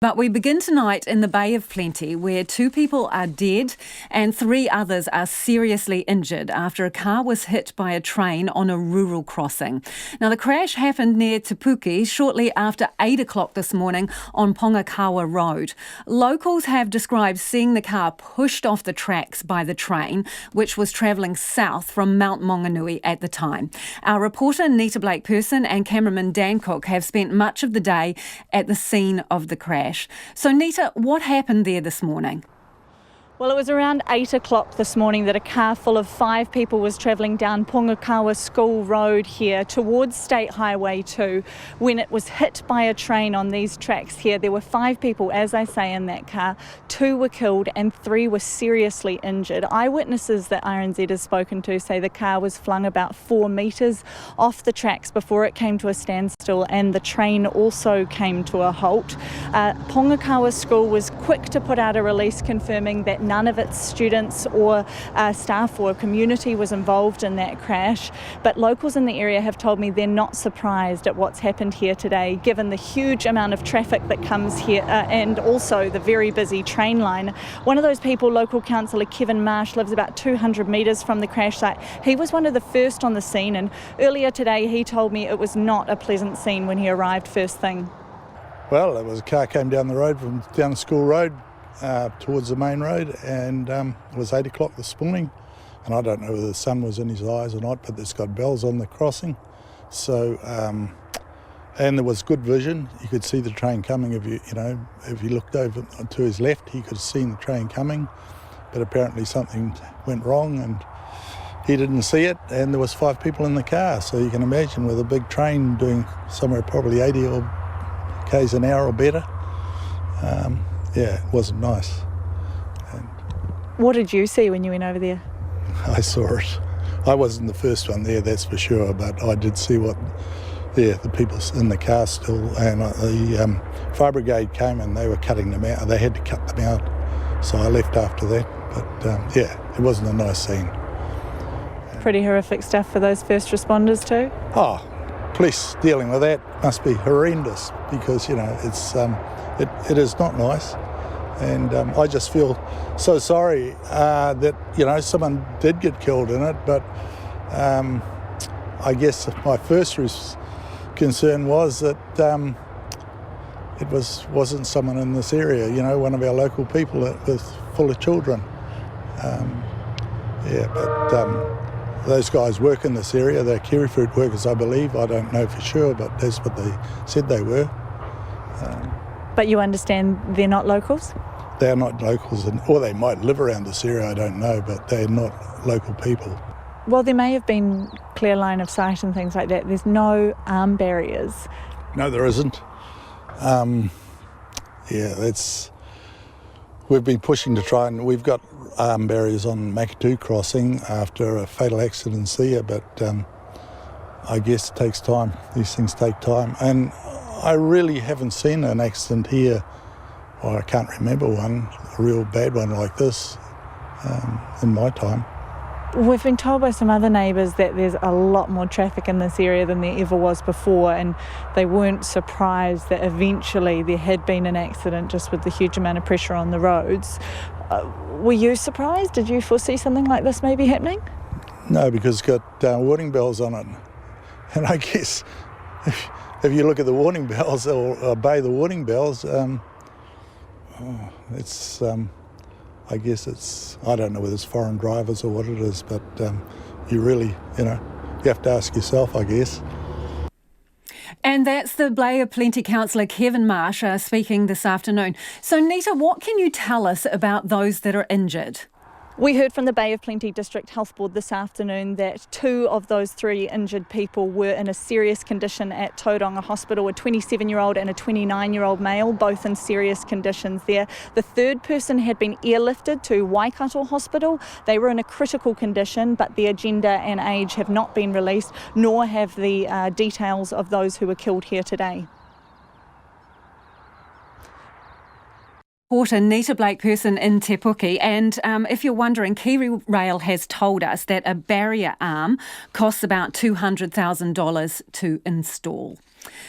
But we begin tonight in the Bay of Plenty, where 2 people are dead and 3 others are seriously injured after a car was hit by a train on a rural crossing. Now, the crash happened near Te Puke shortly after 8 o'clock this morning on Pongakawa Road. Locals have described seeing the car pushed off the tracks by the train, which was travelling south from Mount Maunganui at the time. Our reporter Nita Blake-Persen and cameraman Dan Cook have spent much of the day at the scene of the crash. So, Nita, what happened there this morning? Well, it was around 8 o'clock this morning that a car full of 5 people was travelling down Pongakawa School Road here towards State Highway 2 when it was hit by a train on these tracks here. There were 5 people, as I say, in that car. 2 were killed and 3 were seriously injured. Eyewitnesses that RNZ has spoken to say the car was flung about 4 metres off the tracks before it came to a standstill, and the train also came to a halt. Pongakawa School was quick to put out a release confirming that none of its students or staff or community was involved in that crash. But locals in the area have told me they're not surprised at what's happened here today, given the huge amount of traffic that comes here and also the very busy train line. One of those people, local councillor Kevin Marsh, lives about 200 metres from the crash site. He was one of the first on the scene, and earlier today he told me it was not a pleasant scene when he arrived first thing. Well, it was a car came down the road from down the school road towards the main road, and it was 8 o'clock this morning, and I don't know whether the sun was in his eyes or not, but it's got bells on the crossing. So, and there was good vision. You could see the train coming. If you looked over to his left, he could have seen the train coming, but apparently something went wrong and he didn't see it, and there was 5 people in the car. So you can imagine with a big train doing somewhere probably 80 or k's an hour or better. Yeah, it wasn't nice. And what did you see when you went over there? I saw it. I wasn't the first one there, that's for sure, but I did see the people in the car still, and the fire brigade came and they were cutting them out. They had to cut them out, so I left after that. But it wasn't a nice scene. Pretty horrific stuff for those first responders too? Oh, police dealing with that must be horrendous, because it is not nice, and I just feel so sorry that someone did get killed in it. But I guess my first concern was that it wasn't someone in this area, one of our local people that was full of children. Those guys work in this area. They're kiwifruit workers, I believe. I don't know for sure, but that's what they said they were. But you understand they're not locals? They're not locals, or they might live around this area, I don't know, but they're not local people. Well, there may have been clear line of sight and things like that. There's no arm barriers. No, there isn't. We've been pushing to try, and we've got arm barriers on Makatu crossing after a fatal accident there, but I guess it takes time. These things take time. And I really haven't seen an accident here, or I can't remember one, a real bad one like this, in my time. We've been told by some other neighbours that there's a lot more traffic in this area than there ever was before, and they weren't surprised that eventually there had been an accident just with the huge amount of pressure on the roads. Were you surprised? Did you foresee something like this maybe happening? No, because it's got warning bells on it. And I guess if you look at the warning bells or obey the warning bells, I guess I don't know whether it's foreign drivers or what it is, but you really, you have to ask yourself, I guess. And that's the Bay of Plenty councillor Kevin Marsh speaking this afternoon. So, Nita, what can you tell us about those that are injured? We heard from the Bay of Plenty District Health Board this afternoon that 2 of those 3 injured people were in a serious condition at Tauranga Hospital, a 27-year-old and a 29-year-old male, both in serious conditions there. The 3rd person had been airlifted to Waikato Hospital. They were in a critical condition, but their gender and age have not been released, nor have the details of those who were killed here today. Reporter Nita Blake-Persen in Te Puke. And if you're wondering, Kiwi Rail has told us that a barrier arm costs about $200,000 to install.